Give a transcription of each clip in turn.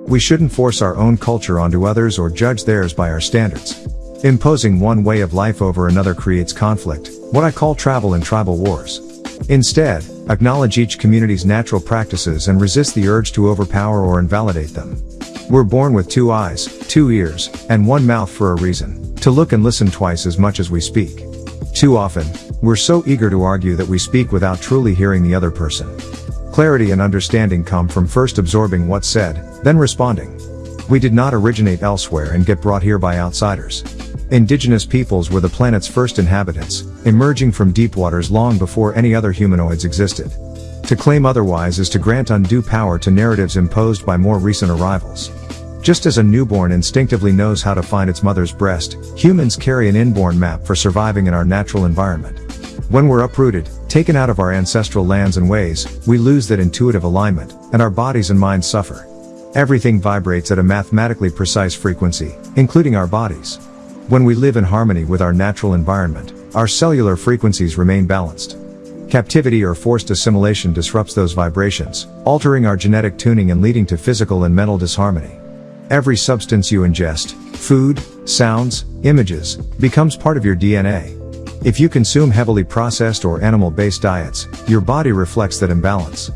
We shouldn't force our own culture onto others or judge theirs by our standards. Imposing one way of life over another creates conflict, what I call travel and tribal wars. Instead, acknowledge each community's natural practices and resist the urge to overpower or invalidate them. We're born with 2 eyes, 2 ears, and 1 mouth for a reason, to look and listen twice as much as we speak. Too often, we're so eager to argue that we speak without truly hearing the other person. Clarity and understanding come from first absorbing what's said, then responding. We did not originate elsewhere and get brought here by outsiders. Indigenous peoples were the planet's first inhabitants, emerging from deep waters long before any other humanoids existed. To claim otherwise is to grant undue power to narratives imposed by more recent arrivals. Just as a newborn instinctively knows how to find its mother's breast, humans carry an inborn map for surviving in our natural environment. When we're uprooted, taken out of our ancestral lands and ways, we lose that intuitive alignment, and our bodies and minds suffer. Everything vibrates at a mathematically precise frequency, including our bodies. When we live in harmony with our natural environment, our cellular frequencies remain balanced. Captivity or forced assimilation disrupts those vibrations, altering our genetic tuning and leading to physical and mental disharmony. Every substance you ingest, food, sounds, images, becomes part of your DNA. If you consume heavily processed or animal-based diets, your body reflects that imbalance.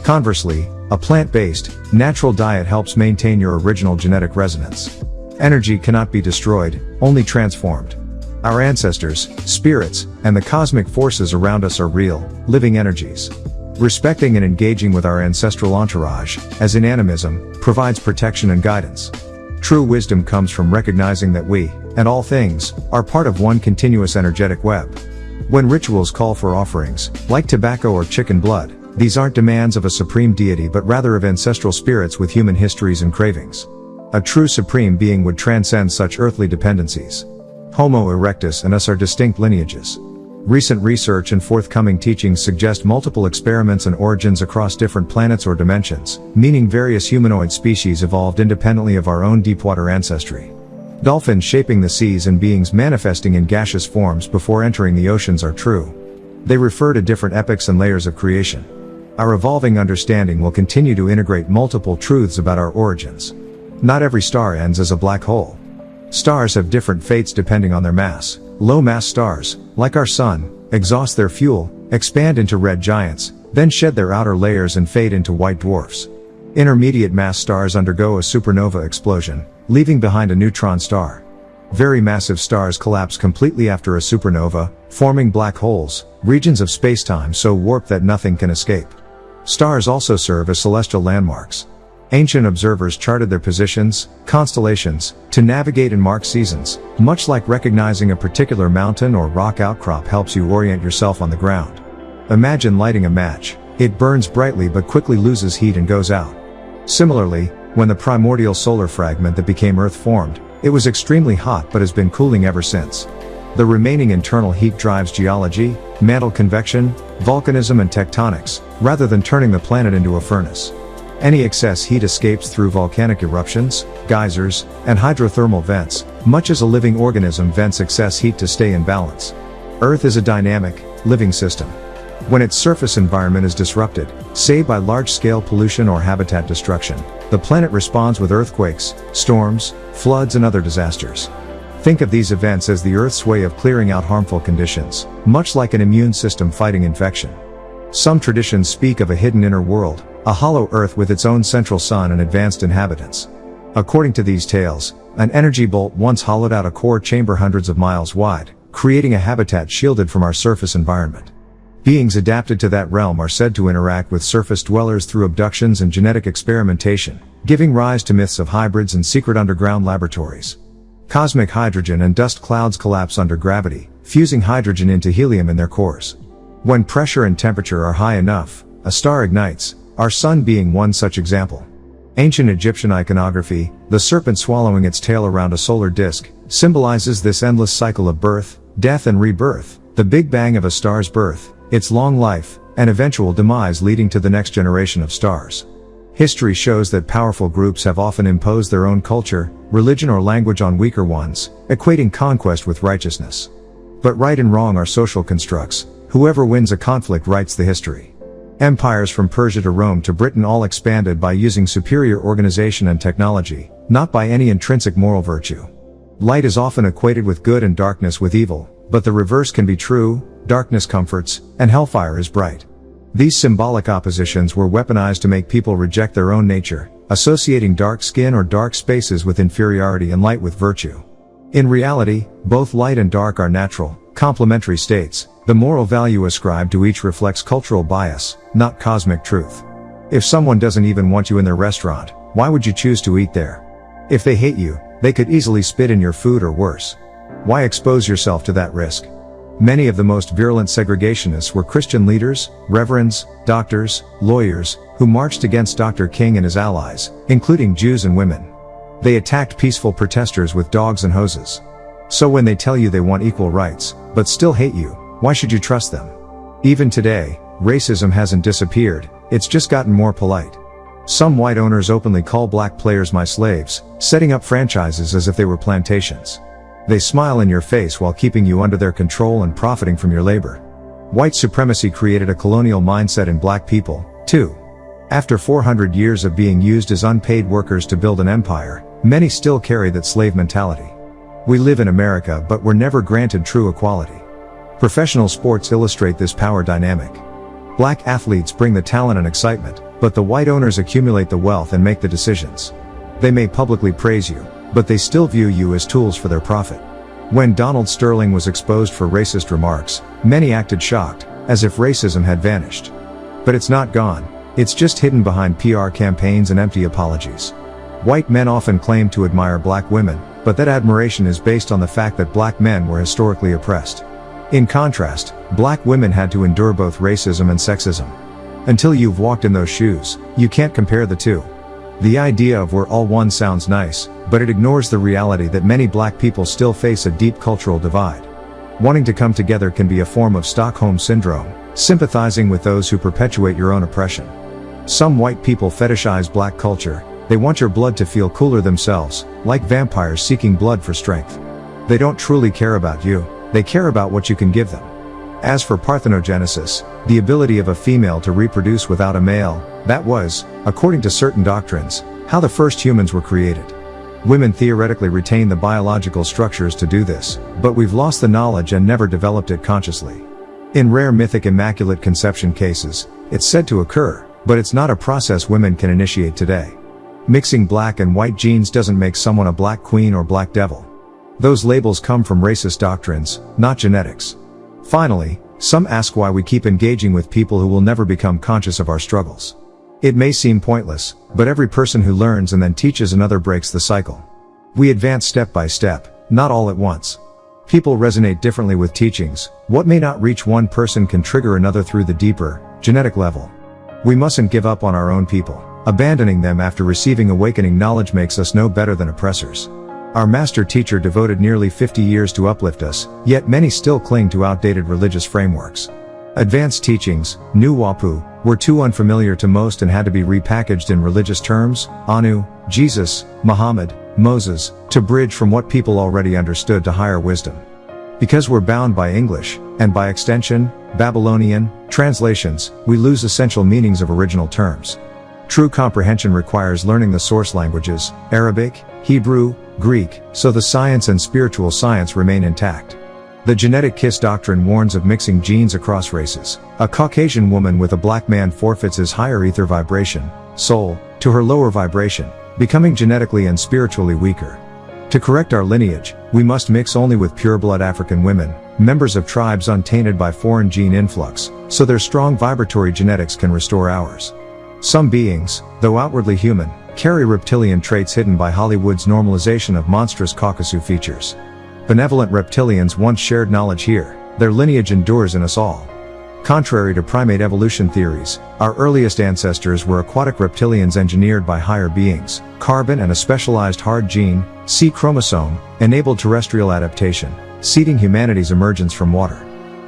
Conversely, a plant-based, natural diet helps maintain your original genetic resonance. Energy cannot be destroyed, only transformed. Our ancestors, spirits, and the cosmic forces around us are real, living energies. Respecting and engaging with our ancestral entourage, as in animism, provides protection and guidance. True wisdom comes from recognizing that we, and all things, are part of one continuous energetic web. When rituals call for offerings, like tobacco or chicken blood, these aren't demands of a supreme deity but rather of ancestral spirits with human histories and cravings. A true supreme being would transcend such earthly dependencies. Homo erectus and us are distinct lineages. Recent research and forthcoming teachings suggest multiple experiments and origins across different planets or dimensions, meaning various humanoid species evolved independently of our own deepwater ancestry. Dolphins shaping the seas and beings manifesting in gaseous forms before entering the oceans are true. They refer to different epochs and layers of creation. Our evolving understanding will continue to integrate multiple truths about our origins. Not every star ends as a black hole. Stars have different fates depending on their mass. Low-mass stars, like our sun, exhaust their fuel, expand into red giants, then shed their outer layers and fade into white dwarfs. Intermediate mass stars undergo a supernova explosion, leaving behind a neutron star. Very massive stars collapse completely after a supernova, forming black holes, regions of spacetime so warped that nothing can escape. Stars also serve as celestial landmarks. Ancient observers charted their positions, constellations, to navigate and mark seasons, much like recognizing a particular mountain or rock outcrop helps you orient yourself on the ground. Imagine lighting a match. It burns brightly but quickly loses heat and goes out. Similarly, when the primordial solar fragment that became Earth formed, it was extremely hot but has been cooling ever since. The remaining internal heat drives geology, mantle convection, volcanism and tectonics, rather than turning the planet into a furnace. Any excess heat escapes through volcanic eruptions, geysers, and hydrothermal vents, much as a living organism vents excess heat to stay in balance. Earth is a dynamic, living system. When its surface environment is disrupted, say by large-scale pollution or habitat destruction, the planet responds with earthquakes, storms, floods and other disasters. Think of these events as the Earth's way of clearing out harmful conditions, much like an immune system fighting infection. Some traditions speak of a hidden inner world, a hollow Earth with its own central sun and advanced inhabitants. According to these tales, an energy bolt once hollowed out a core chamber hundreds of miles wide, creating a habitat shielded from our surface environment. Beings adapted to that realm are said to interact with surface dwellers through abductions and genetic experimentation, giving rise to myths of hybrids and secret underground laboratories. Cosmic hydrogen and dust clouds collapse under gravity, fusing hydrogen into helium in their cores. When pressure and temperature are high enough, a star ignites, our sun being one such example. Ancient Egyptian iconography, the serpent swallowing its tail around a solar disk, symbolizes this endless cycle of birth, death and rebirth, the Big Bang of a star's birth, its long life, and eventual demise leading to the next generation of stars. History shows that powerful groups have often imposed their own culture, religion or language on weaker ones, equating conquest with righteousness. But right and wrong are social constructs. Whoever wins a conflict writes the history. Empires from Persia to Rome to Britain all expanded by using superior organization and technology, not by any intrinsic moral virtue. Light is often equated with good and darkness with evil, but the reverse can be true: darkness comforts, and hellfire is bright. These symbolic oppositions were weaponized to make people reject their own nature, associating dark skin or dark spaces with inferiority and light with virtue. In reality, both light and dark are natural, complementary states. The moral value ascribed to each reflects cultural bias, not cosmic truth. If someone doesn't even want you in their restaurant, why would you choose to eat there? If they hate you, they could easily spit in your food or worse. Why expose yourself to that risk? Many of the most virulent segregationists were Christian leaders, reverends, doctors, lawyers, who marched against Dr. King and his allies, including Jews and women. They attacked peaceful protesters with dogs and hoses. So when they tell you they want equal rights, but still hate you, why should you trust them? Even today, racism hasn't disappeared, it's just gotten more polite. Some white owners openly call black players my slaves, setting up franchises as if they were plantations. They smile in your face while keeping you under their control and profiting from your labor. White supremacy created a colonial mindset in black people, too. After 400 years of being used as unpaid workers to build an empire, many still carry that slave mentality. We live in America, but we're never granted true equality. Professional sports illustrate this power dynamic. Black athletes bring the talent and excitement, but the white owners accumulate the wealth and make the decisions. They may publicly praise you, but they still view you as tools for their profit. When Donald Sterling was exposed for racist remarks, many acted shocked, as if racism had vanished. But it's not gone, it's just hidden behind PR campaigns and empty apologies. White men often claim to admire black women, but that admiration is based on the fact that black men were historically oppressed. In contrast, black women had to endure both racism and sexism. Until you've walked in those shoes, you can't compare the two. The idea of we're all one sounds nice, but it ignores the reality that many black people still face a deep cultural divide. Wanting to come together can be a form of Stockholm Syndrome, sympathizing with those who perpetuate your own oppression. Some white people fetishize black culture. They want your blood to feel cooler themselves, like vampires seeking blood for strength. They don't truly care about you, they care about what you can give them. As for parthenogenesis, the ability of a female to reproduce without a male, that was, according to certain doctrines, how the first humans were created. Women theoretically retain the biological structures to do this, but we've lost the knowledge and never developed it consciously. In rare mythic immaculate conception cases, it's said to occur, but it's not a process women can initiate today. Mixing black and white genes doesn't make someone a black queen or black devil. Those labels come from racist doctrines, not genetics. Finally, some ask why we keep engaging with people who will never become conscious of our struggles. It may seem pointless, but every person who learns and then teaches another breaks the cycle. We advance step by step, not all at once. People resonate differently with teachings. What may not reach one person can trigger another through the deeper, genetic level. We mustn't give up on our own people. Abandoning them after receiving awakening knowledge makes us no better than oppressors. Our master teacher devoted nearly 50 years to uplift us, yet many still cling to outdated religious frameworks. Advanced teachings, NWPU, were too unfamiliar to most and had to be repackaged in religious terms, Anu, Jesus, Muhammad, Moses, to bridge from what people already understood to higher wisdom. Because we're bound by English, and by extension, Babylonian, translations, we lose essential meanings of original terms. True comprehension requires learning the source languages, Arabic, Hebrew, Greek, so the science and spiritual science remain intact. The genetic kiss doctrine warns of mixing genes across races. A Caucasian woman with a black man forfeits his higher ether vibration, soul, to her lower vibration, becoming genetically and spiritually weaker. To correct our lineage, we must mix only with pure-blood African women, members of tribes untainted by foreign gene influx, so their strong vibratory genetics can restore ours. Some beings, though outwardly human, carry reptilian traits hidden by Hollywood's normalization of monstrous Caucasus features. Benevolent reptilians once shared knowledge here, their lineage endures in us all. Contrary to primate evolution theories, our earliest ancestors were aquatic reptilians engineered by higher beings. Carbon and a specialized hard gene, C chromosome, enabled terrestrial adaptation, seeding humanity's emergence from water.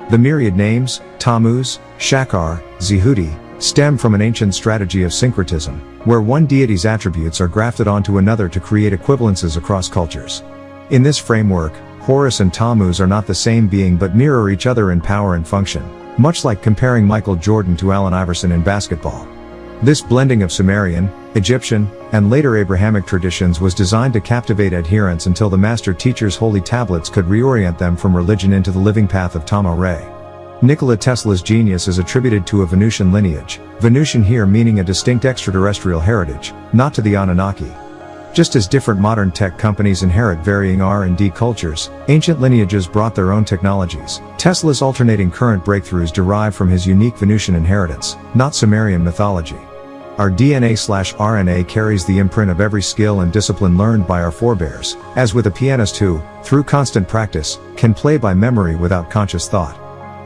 The myriad names, Tammuz, Shakar, Zehudi, stem from an ancient strategy of syncretism, where one deity's attributes are grafted onto another to create equivalences across cultures. In this framework, Horus and Tammuz are not the same being but mirror each other in power and function. much like comparing Michael Jordan to Allen Iverson in basketball. This blending of Sumerian, Egyptian, and later Abrahamic traditions was designed to captivate adherents until the master teacher's holy tablets could reorient them from religion into the living path of Tama-Re. Nikola Tesla's genius is attributed to a Venusian lineage, Venusian here meaning a distinct extraterrestrial heritage, not to the Anunnaki. Just as different modern tech companies inherit varying R&D cultures, ancient lineages brought their own technologies. Tesla's alternating current breakthroughs derive from his unique Venusian inheritance, not Sumerian mythology. Our DNA/RNA carries the imprint of every skill and discipline learned by our forebears, as with a pianist who, through constant practice, can play by memory without conscious thought.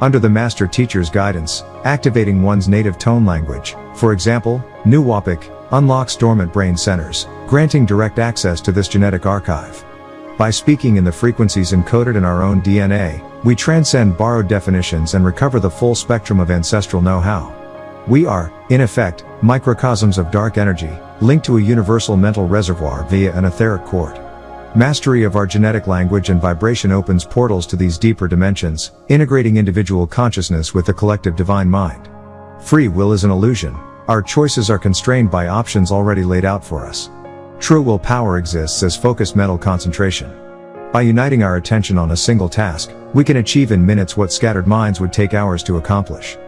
Under the master teacher's guidance, activating one's native tone language, for example, NWPU, unlocks dormant brain centers, granting direct access to this genetic archive. By speaking in the frequencies encoded in our own DNA, we transcend borrowed definitions and recover the full spectrum of ancestral know-how. We are, in effect, microcosms of dark energy, linked to a universal mental reservoir via an etheric cord. Mastery of our genetic language and vibration opens portals to these deeper dimensions, integrating individual consciousness with the collective divine mind. Free will is an illusion. Our choices are constrained by options already laid out for us. True willpower exists as focused mental concentration. By uniting our attention on a single task, we can achieve in minutes what scattered minds would take hours to accomplish.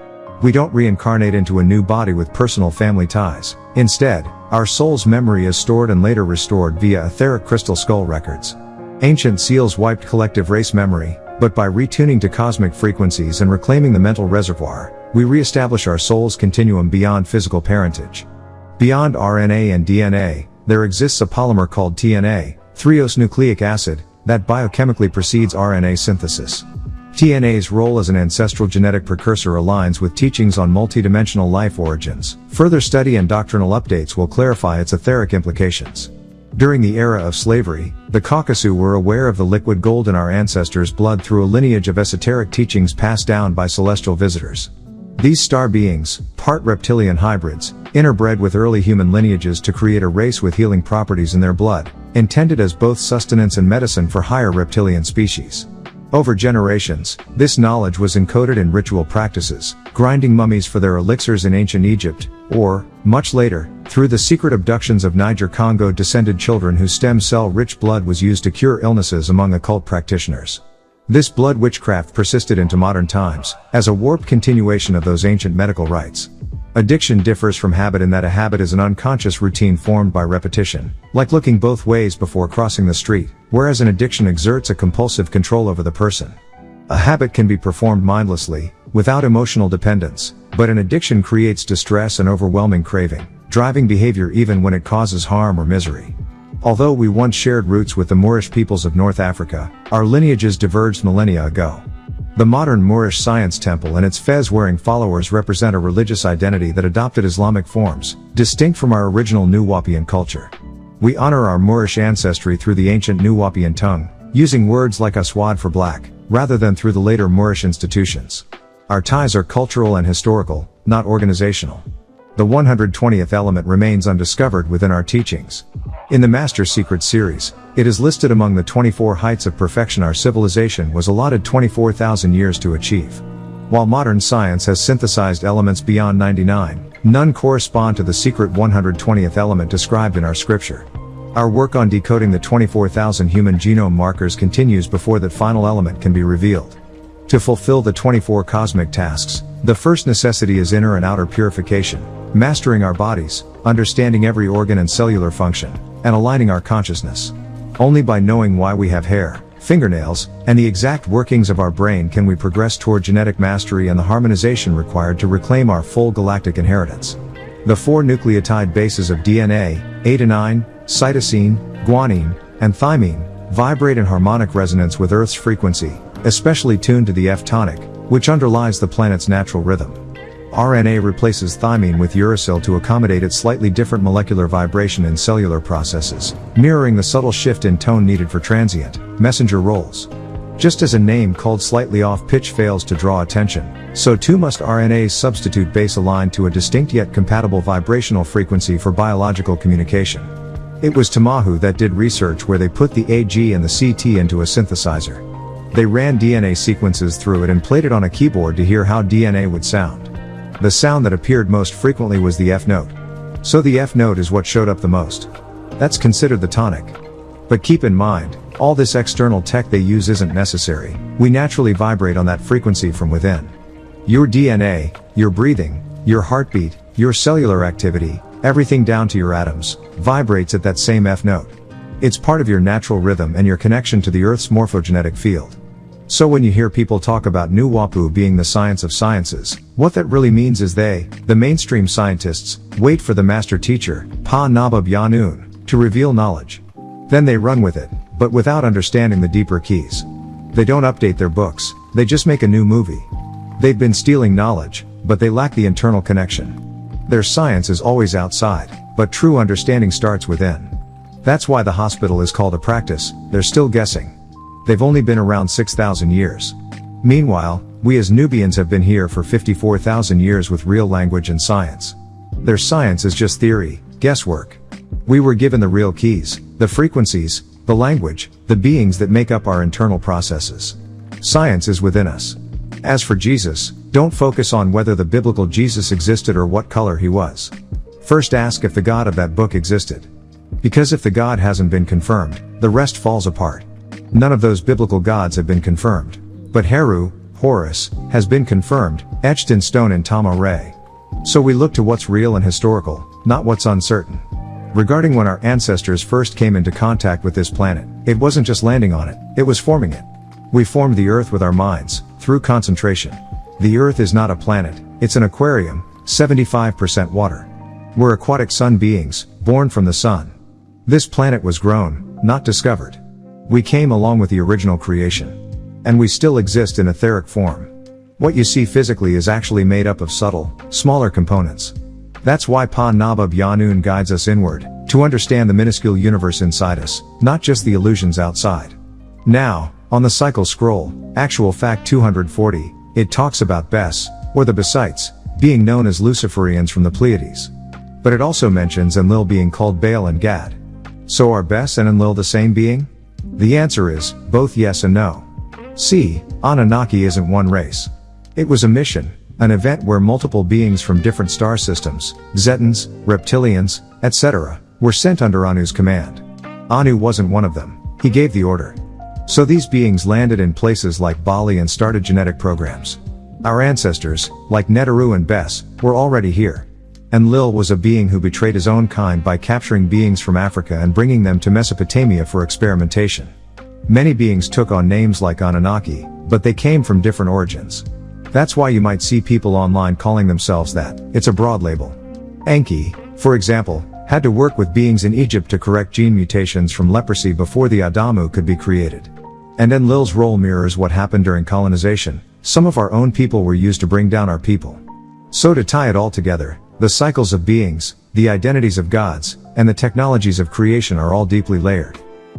We don't reincarnate into a new body with personal family ties. Instead, our soul's memory is stored and later restored via etheric crystal skull records. Ancient seals wiped collective race memory, but by retuning to cosmic frequencies and reclaiming the mental reservoir, we re-establish our soul's continuum beyond physical parentage. Beyond RNA and DNA, there exists a polymer called TNA, threose-nucleic acid, that biochemically precedes RNA synthesis. TNA's role as an ancestral genetic precursor aligns with teachings on multidimensional life origins. Further study and doctrinal updates will clarify its etheric implications. During the era of slavery, the Caucasus were aware of the liquid gold in our ancestors' blood through a lineage of esoteric teachings passed down by celestial visitors. These star beings, part reptilian hybrids, interbred with early human lineages to create a race with healing properties in their blood, intended as both sustenance and medicine for higher reptilian species. Over generations, this knowledge was encoded in ritual practices, grinding mummies for their elixirs in ancient Egypt, or, much later, through the secret abductions of Niger-Congo descended children whose stem cell-rich blood was used to cure illnesses among occult practitioners. This blood witchcraft persisted into modern times, as a warped continuation of those ancient medical rites. Addiction differs from habit in that a habit is an unconscious routine formed by repetition, like looking both ways before crossing the street, whereas an addiction exerts a compulsive control over the person. A habit can be performed mindlessly, without emotional dependence, but an addiction creates distress and overwhelming craving, driving behavior even when it causes harm or misery. Although we once shared roots with the Moorish peoples of North Africa, our lineages diverged millennia ago. The modern Moorish science temple and its fez-wearing followers represent a religious identity that adopted Islamic forms, distinct from our original NWPU culture. We honor our Moorish ancestry through the ancient NWPU tongue, using words like Aswad for black, rather than through the later Moorish institutions. Our ties are cultural and historical, not organizational. The 120th element remains undiscovered within our teachings. In the Master Secrets series, it is listed among the 24 heights of perfection our civilization was allotted 24,000 years to achieve. While modern science has synthesized elements beyond 99, none correspond to the secret 120th element described in our scripture. Our work on decoding the 24,000 human genome markers continues before that final element can be revealed. To fulfill the 24 cosmic tasks, the first necessity is inner and outer purification, mastering our bodies, understanding every organ and cellular function, and aligning our consciousness. Only by knowing why we have hair, fingernails, and the exact workings of our brain can we progress toward genetic mastery and the harmonization required to reclaim our full galactic inheritance. The 4 nucleotide bases of DNA, adenine, cytosine, guanine, and thymine, vibrate in harmonic resonance with Earth's frequency, especially tuned to the F tonic, which underlies the planet's natural rhythm. RNA replaces thymine with uracil to accommodate its slightly different molecular vibration in cellular processes, mirroring the subtle shift in tone needed for transient, messenger roles. Just as a name called slightly off-pitch fails to draw attention, so too must RNA's substitute base align to a distinct yet compatible vibrational frequency for biological communication. It was Tamahu that did research where they put the AG and the CT into a synthesizer. They ran DNA sequences through it and played it on a keyboard to hear how DNA would sound. The sound that appeared most frequently was the F note. So the F note is what showed up the most. That's considered the tonic. But keep in mind, all this external tech they use isn't necessary. We naturally vibrate on that frequency from within. Your DNA, your breathing, your heartbeat, your cellular activity, everything down to your atoms, vibrates at that same F note. It's part of your natural rhythm and your connection to the Earth's morphogenetic field. So when you hear people talk about NWPU being the science of sciences, what that really means is they, the mainstream scientists, wait for the master teacher, Pa-Nabab-Yanun, to reveal knowledge. Then they run with it, but without understanding the deeper keys. They don't update their books, they just make a new movie. They've been stealing knowledge, but they lack the internal connection. Their science is always outside, but true understanding starts within. That's why the hospital is called a practice. They're still guessing. They've only been around 6,000 years. Meanwhile, we as Nubians have been here for 54,000 years with real language and science. Their science is just theory, guesswork. We were given the real keys, the frequencies, the language, the beings that make up our internal processes. Science is within us. As for Jesus, don't focus on whether the biblical Jesus existed or what color he was. First ask if the God of that book existed. Because if the God hasn't been confirmed, the rest falls apart. None of those biblical gods have been confirmed. But Heru, Horus, has been confirmed, etched in stone in Tama-Re. So we look to what's real and historical, not what's uncertain. Regarding when our ancestors first came into contact with this planet, it wasn't just landing on it, it was forming it. We formed the Earth with our minds, through concentration. The Earth is not a planet, it's an aquarium, 75% water. We're aquatic sun beings, born from the sun. This planet was grown, not discovered. We came along with the original creation. And we still exist in etheric form. What you see physically is actually made up of subtle, smaller components. That's why Pa-Nabab-Yanun guides us inward, to understand the minuscule universe inside us, not just the illusions outside. Now, on the cycle scroll, Actual Fact 240, it talks about Bes, or the Besites, being known as Luciferians from the Pleiades. But it also mentions Enlil being called Baal and Gad. So are Bes and Enlil the same being? The answer is, both yes and no. See, Anunnaki isn't one race. It was a mission, an event where multiple beings from different star systems, Zetans, Reptilians, etc., were sent under Anu's command. Anu wasn't one of them, he gave the order. So these beings landed in places like Bali and started genetic programs. Our ancestors, like Neteru and Bes, were already here. Enlil was a being who betrayed his own kind by capturing beings from Africa and bringing them to Mesopotamia for experimentation. Many beings took on names like Anunnaki, but they came from different origins. That's why you might see people online calling themselves that. It's a broad label. Enki, for example, had to work with beings in Egypt to correct gene mutations from leprosy before the Adamu could be created. And Enlil's role mirrors what happened during colonization. Some of our own people were used to bring down our people. So to tie it all together, the cycles of beings, the identities of gods, and the technologies of creation are all deeply layered.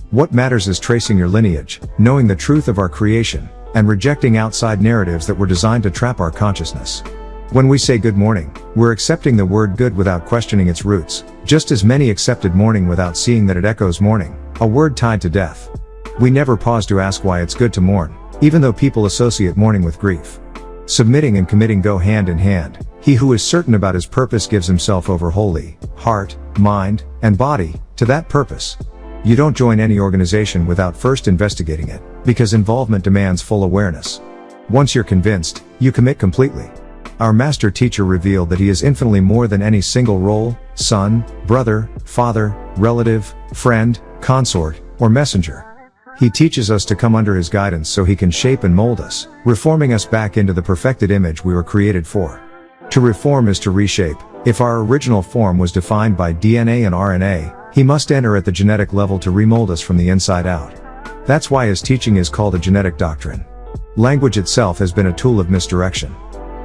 What matters is tracing your lineage, knowing the truth of our creation, and rejecting outside narratives that were designed to trap our consciousness. When we say good morning, we're accepting the word good without questioning its roots, just as many accepted morning without seeing that it echoes mourning, a word tied to death. We never pause to ask why it's good to mourn, even though people associate mourning with grief. Submitting and committing go hand in hand. He who is certain about his purpose gives himself over wholly, heart, mind, and body, to that purpose. You don't join any organization without first investigating it, because involvement demands full awareness. Once you're convinced, you commit completely. Our master teacher revealed that he is infinitely more than any single role, son, brother, father, relative, friend, consort, or messenger. He teaches us to come under his guidance so he can shape and mold us, reforming us back into the perfected image we were created for. To reform is to reshape. If our original form was defined by DNA and RNA, he must enter at the genetic level to remold us from the inside out. That's why his teaching is called a genetic doctrine. Language itself has been a tool of misdirection.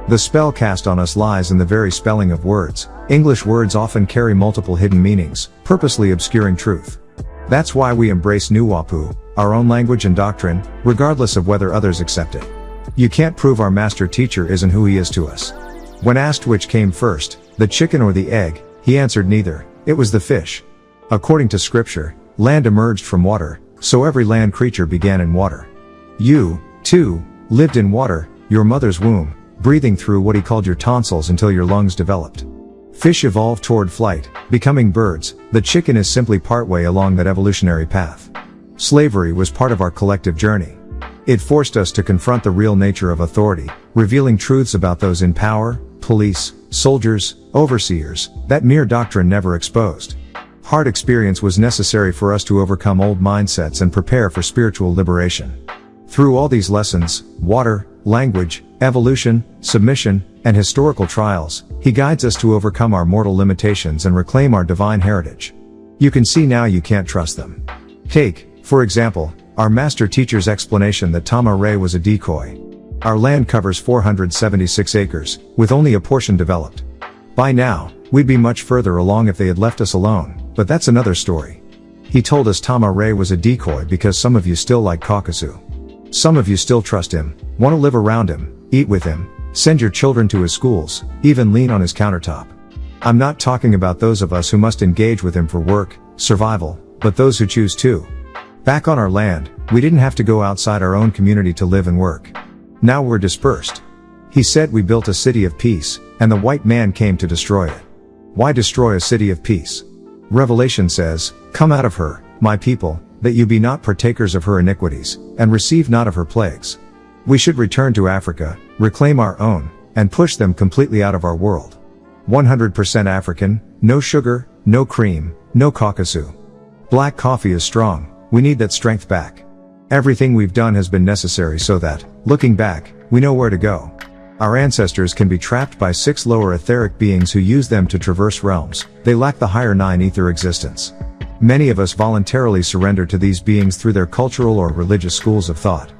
The spell cast on us lies in the very spelling of words. English words often carry multiple hidden meanings, purposely obscuring truth. That's why we embrace NWPU, our own language and doctrine, regardless of whether others accept it. You can't prove our master teacher isn't who he is to us. When asked which came first, the chicken or the egg, he answered neither, it was the fish. According to scripture, land emerged from water, so every land creature began in water. You, 2. Lived in water, your mother's womb, breathing through what he called your tonsils until your lungs developed. Fish evolved toward flight, becoming birds. The chicken is simply partway along that evolutionary path. Slavery was part of our collective journey. It forced us to confront the real nature of authority, revealing truths about those in power, police, soldiers, overseers, that mere doctrine never exposed. Hard experience was necessary for us to overcome old mindsets and prepare for spiritual liberation. Through all these lessons, water, language, evolution, submission, and historical trials, he guides us to overcome our mortal limitations and reclaim our divine heritage. You can see now you can't trust them. Take, for example, our master teacher's explanation that Tama Ray was a decoy. Our land covers 476 acres, with only a portion developed. By now, we'd be much further along if they had left us alone, but that's another story. He told us Tama Ray was a decoy because some of you still like Caucasus. Some of you still trust him, want to live around him, eat with him, send your children to his schools, even lean on his countertop. I'm not talking about those of us who must engage with him for work, survival, but those who choose to. Back on our land, we didn't have to go outside our own community to live and work. Now we're dispersed. He said we built a city of peace, and the white man came to destroy it. Why destroy a city of peace? Revelation says, "Come out of her, my people, that you be not partakers of her iniquities, and receive not of her plagues." We should return to Africa, reclaim our own, and push them completely out of our world. 100% African, no sugar, no cream, no Caucasus. Black coffee is strong, we need that strength back. Everything we've done has been necessary so that, looking back, we know where to go. Our ancestors can be trapped by 6 lower etheric beings who use them to traverse realms. They lack the higher 9 ether existence. Many of us voluntarily surrender to these beings through their cultural or religious schools of thought.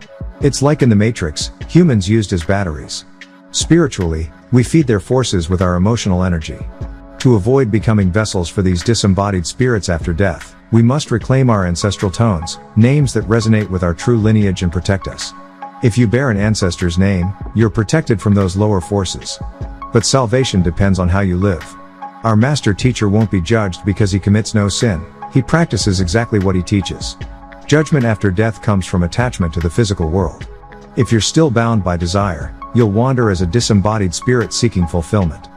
It's like in the Matrix, humans used as batteries. Spiritually, we feed their forces with our emotional energy. To avoid becoming vessels for these disembodied spirits after death, we must reclaim our ancestral tones, names that resonate with our true lineage and protect us. If you bear an ancestor's name, you're protected from those lower forces. But salvation depends on how you live. Our master teacher won't be judged because he commits no sin. He practices exactly what he teaches. Judgment after death comes from attachment to the physical world. If you're still bound by desire, you'll wander as a disembodied spirit seeking fulfillment.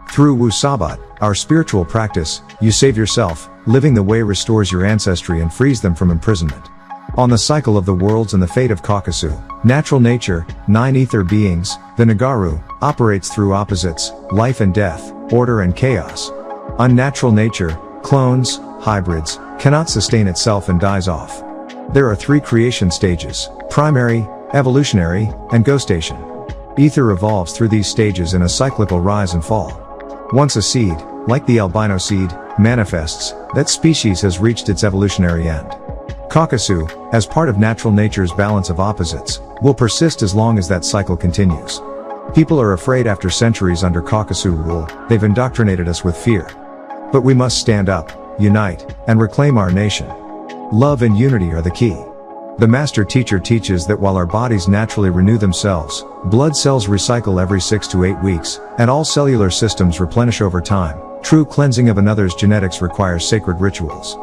Through Wu-Sabat, our spiritual practice, you save yourself. Living the way restores your ancestry and frees them from imprisonment. On the cycle of the worlds and the fate of Caucasus, natural nature, 9 ether beings, the Nagaru, operates through opposites, life and death, order and chaos. Unnatural nature, clones, hybrids, cannot sustain itself and dies off. There are 3 creation stages: primary, evolutionary, and gestation. Ether evolves through these stages in a cyclical rise and fall. Once a seed, like the albino seed, manifests, that species has reached its evolutionary end. Caucasus, as part of natural nature's balance of opposites, will persist as long as that cycle continues. People are afraid after centuries under Caucasus rule. They've indoctrinated us with fear. But we must stand up, unite, and reclaim our nation. Love and unity are the key. The master teacher teaches that while our bodies naturally renew themselves, blood cells recycle every 6 to 8 weeks, and all cellular systems replenish over time. True cleansing of another's genetics requires sacred rituals.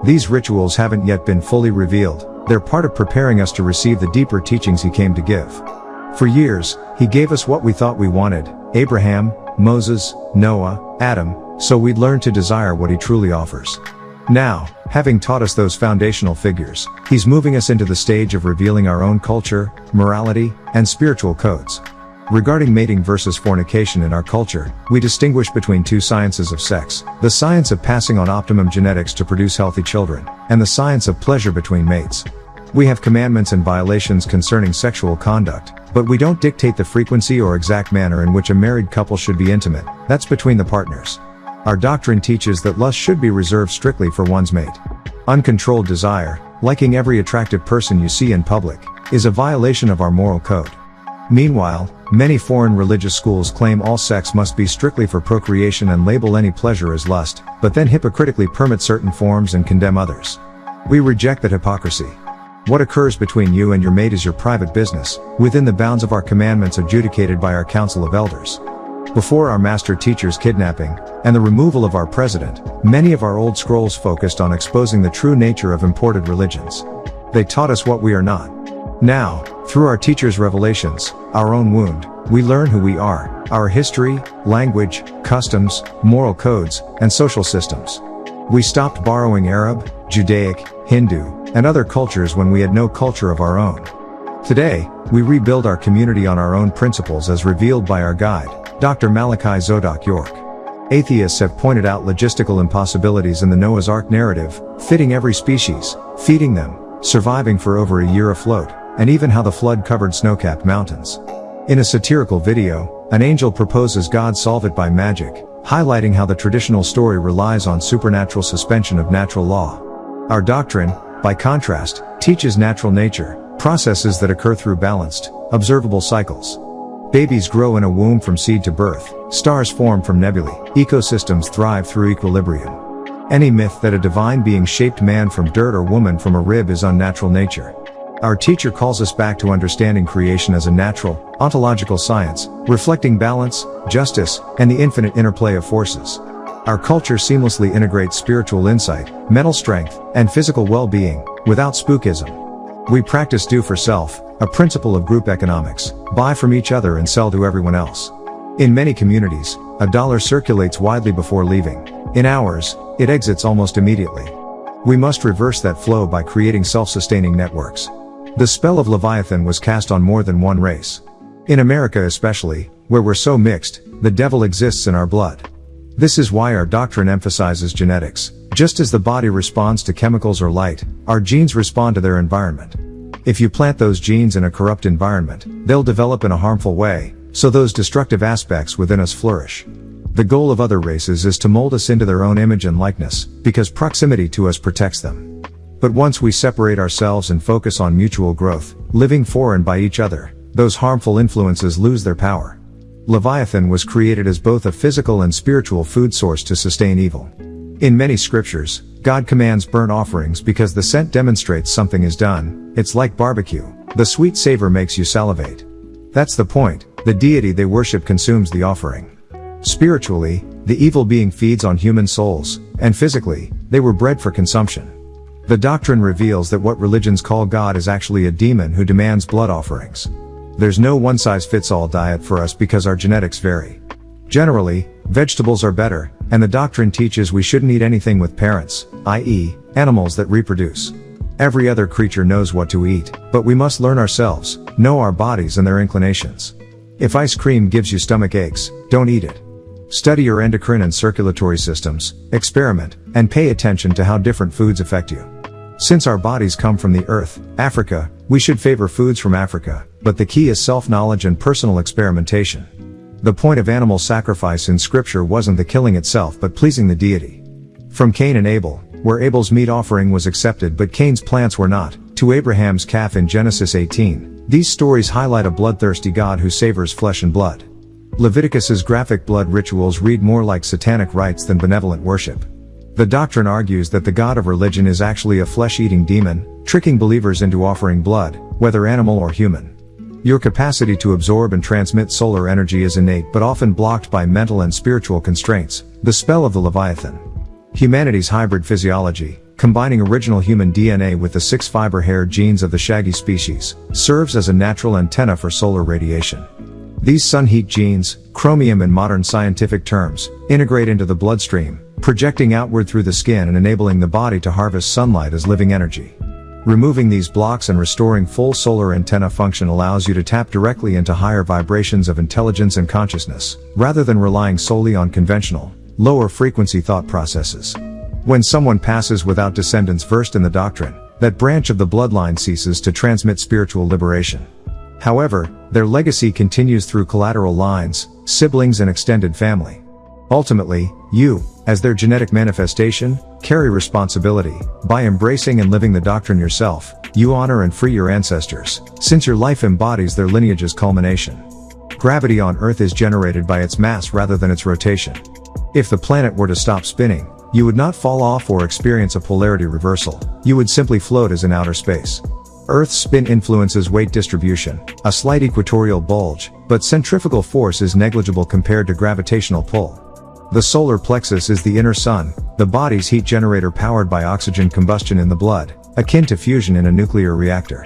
These rituals haven't yet been fully revealed. They're part of preparing us to receive the deeper teachings he came to give. For years, he gave us what we thought we wanted: Abraham, Moses, Noah, Adam, so we'd learn to desire what he truly offers. Now, having taught us those foundational figures, he's moving us into the stage of revealing our own culture, morality, and spiritual codes. Regarding mating versus fornication in our culture, we distinguish between 2 sciences of sex: the science of passing on optimum genetics to produce healthy children, and the science of pleasure between mates. We have commandments and violations concerning sexual conduct, but we don't dictate the frequency or exact manner in which a married couple should be intimate. That's between the partners. Our doctrine teaches that lust should be reserved strictly for one's mate. Uncontrolled desire, liking every attractive person you see in public, is a violation of our moral code. Meanwhile, many foreign religious schools claim all sex must be strictly for procreation and label any pleasure as lust, but then hypocritically permit certain forms and condemn others. We reject that hypocrisy. What occurs between you and your mate is your private business, within the bounds of our commandments adjudicated by our Council of Elders. Before our master teacher's kidnapping, and the removal of our president, many of our old scrolls focused on exposing the true nature of imported religions. They taught us what we are not. Now, through our teachers' revelations, our own wound, we learn who we are, our history, language, customs, moral codes, and social systems. We stopped borrowing Arab, Judaic, Hindu, and other cultures when we had no culture of our own. Today, we rebuild our community on our own principles as revealed by our guide, Dr. Malachi Zodok York. Atheists have pointed out logistical impossibilities in the Noah's Ark narrative, fitting every species, feeding them, surviving for over a year afloat, and even how the flood covered snow-capped mountains. In a satirical video, an angel proposes God solve it by magic, highlighting how the traditional story relies on supernatural suspension of natural law. Our doctrine, by contrast, teaches natural nature, processes that occur through balanced, observable cycles. Babies grow in a womb from seed to birth, stars form from nebulae, ecosystems thrive through equilibrium. Any myth that a divine being shaped man from dirt or woman from a rib is unnatural nature. Our teacher calls us back to understanding creation as a natural, ontological science, reflecting balance, justice, and the infinite interplay of forces. Our culture seamlessly integrates spiritual insight, mental strength, and physical well-being, without spookism. We practice do for self, a principle of group economics, buy from each other and sell to everyone else. In many communities, a dollar circulates widely before leaving. In ours, it exits almost immediately. We must reverse that flow by creating self-sustaining networks. The spell of Leviathan was cast on more than one race. In America especially, where we're so mixed, the devil exists in our blood. This is why our doctrine emphasizes genetics. Just as the body responds to chemicals or light, our genes respond to their environment. If you plant those genes in a corrupt environment, they'll develop in a harmful way, so those destructive aspects within us flourish. The goal of other races is to mold us into their own image and likeness, because proximity to us protects them. But once we separate ourselves and focus on mutual growth, living for and by each other, those harmful influences lose their power. Leviathan was created as both a physical and spiritual food source to sustain evil. In many scriptures, God commands burnt offerings because the scent demonstrates something is done. It's like barbecue. The sweet savor makes you salivate. That's the point. The deity they worship consumes the offering. Spiritually, the evil being feeds on human souls, and physically, they were bred for consumption. The doctrine reveals that what religions call God is actually a demon who demands blood offerings. There's no one-size-fits-all diet for us because our genetics vary. Generally, vegetables are better, and the doctrine teaches we shouldn't eat anything with parents, i.e., animals that reproduce. Every other creature knows what to eat, but we must learn ourselves, know our bodies and their inclinations. If ice cream gives you stomach aches, don't eat it. Study your endocrine and circulatory systems, experiment, and pay attention to how different foods affect you. Since our bodies come from the earth, Africa, we should favor foods from Africa, but the key is self-knowledge and personal experimentation. The point of animal sacrifice in scripture wasn't the killing itself but pleasing the deity. From Cain and Abel, where Abel's meat offering was accepted but Cain's plants were not, to Abraham's calf in Genesis 18, these stories highlight a bloodthirsty God who savors flesh and blood. Leviticus's graphic blood rituals read more like satanic rites than benevolent worship. The doctrine argues that the god of religion is actually a flesh-eating demon, tricking believers into offering blood, whether animal or human. Your capacity to absorb and transmit solar energy is innate but often blocked by mental and spiritual constraints, the spell of the Leviathan. Humanity's hybrid physiology, combining original human DNA with the 6-fiber hair genes of the shaggy species, serves as a natural antenna for solar radiation. These sun heat genes, chromium in modern scientific terms, integrate into the bloodstream, projecting outward through the skin and enabling the body to harvest sunlight as living energy. Removing these blocks and restoring full solar antenna function allows you to tap directly into higher vibrations of intelligence and consciousness, rather than relying solely on conventional, lower frequency thought processes. When someone passes without descendants versed in the doctrine, that branch of the bloodline ceases to transmit spiritual liberation. However, their legacy continues through collateral lines, siblings and extended family. Ultimately, you, as their genetic manifestation, carry responsibility. By embracing and living the doctrine yourself, you honor and free your ancestors, since your life embodies their lineage's culmination. Gravity on Earth is generated by its mass rather than its rotation. If the planet were to stop spinning, you would not fall off or experience a polarity reversal, you would simply float as in outer space. Earth's spin influences weight distribution, a slight equatorial bulge, but centrifugal force is negligible compared to gravitational pull. The solar plexus is the inner sun, the body's heat generator powered by oxygen combustion in the blood, akin to fusion in a nuclear reactor.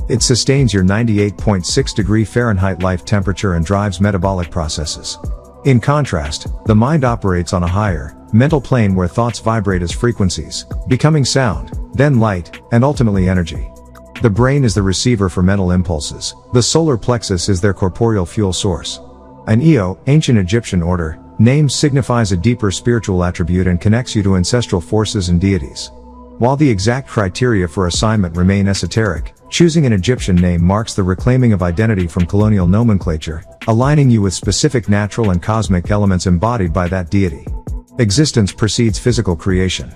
It sustains your 98.6 degree Fahrenheit life temperature and drives metabolic processes. In contrast, the mind operates on a higher, mental plane where thoughts vibrate as frequencies, becoming sound, then light, and ultimately energy. The brain is the receiver for mental impulses. The solar plexus is their corporeal fuel source. An Eo, ancient Egyptian order, name signifies a deeper spiritual attribute and connects you to ancestral forces and deities. While the exact criteria for assignment remain esoteric, choosing an Egyptian name marks the reclaiming of identity from colonial nomenclature, aligning you with specific natural and cosmic elements embodied by that deity. Existence precedes physical creation.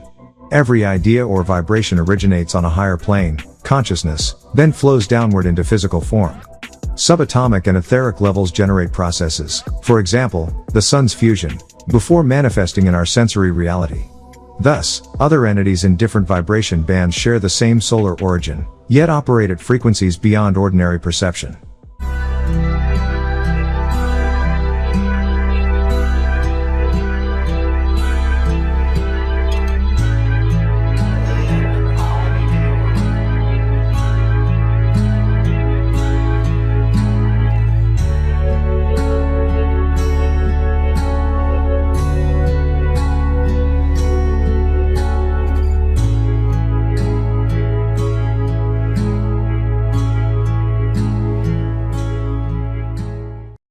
Every idea or vibration originates on a higher plane, consciousness, then flows downward into physical form. Subatomic and etheric levels generate processes, for example, the sun's fusion, before manifesting in our sensory reality. Thus, other entities in different vibration bands share the same solar origin, yet operate at frequencies beyond ordinary perception.